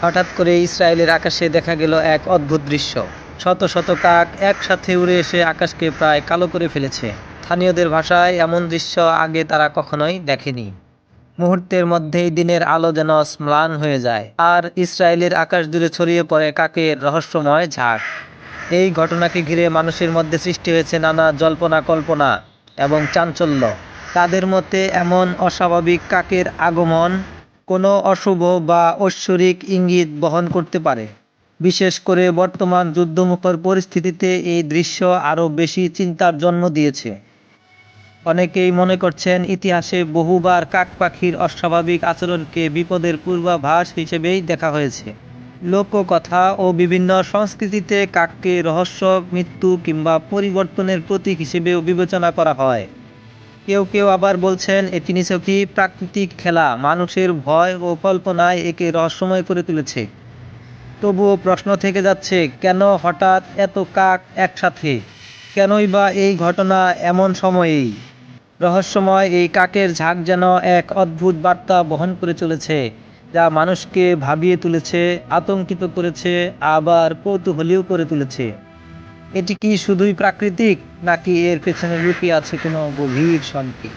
হঠাৎ করে ইসরায়েলের আকাশে দেখা গেল এক অদ্ভুত দৃশ্য। শত শত কাক একসাথে উড়ে এসে আকাশকে প্রায় কালো করে ফেলেছে। স্থানীয়দের ভাষায় এমন দৃশ্য আগে তারা কখনোই দেখেনি। মুহূর্তের মধ্যেই দিনের আলো যেন ম্লান হয়ে যায়, আর ইসরায়েলের আকাশ জুড়ে ছড়িয়ে পড়ে কাকের রহস্যময় ঝাঁক। এই ঘটনাকে ঘিরে মানুষের মধ্যে সৃষ্টি হয়েছে নানা জল্পনা কল্পনা এবং চাঞ্চল্য। তাদের মতে এমন অস্বাভাবিক কাকের আগমন কোনো অশুভ বা ঐশ্বরিক ইঙ্গিত বহন করতে পারে। বিশেষ করে বর্তমান যুদ্ধমুখর পরিস্থিতিতে এই দৃশ্য আরও বেশি চিন্তার জন্ম দিয়েছে। অনেকেই মনে করছেন ইতিহাসে বহুবার কাক পাখির অস্বাভাবিক আচরণকে বিপদের পূর্বাভাস হিসেবেই দেখা হয়েছে। লোককথা ও বিভিন্ন সংস্কৃতিতে কাককে রহস্য, মৃত্যু কিংবা পরিবর্তনের প্রতীক হিসেবেও বিবেচনা করা হয়। কেউ কেউ আবার বলছেন এটি নিছকই প্রাকৃতিক খেলা, মানুষের ভয় ও কল্পনায় একে রহস্যময় করে তুলেছে। তবুও প্রশ্ন থেকে যাচ্ছে, কেন হঠাৎ এত কাক একসাথে? কেনই বা এই ঘটনা এমন সময়েই? রহস্যময় এই কাকের ঝাঁক যেন এক অদ্ভুত বার্তা বহন করে চলেছে, যা মানুষকে ভাবিয়ে তুলেছে, আতঙ্কিত করেছে, আবার কৌতূহলীও করে তুলেছে। এটি কি শুধুই প্রাকৃতিক, নাকি এর পেছনে লুকিয়ে আছে কোনো গভীর সংকেত?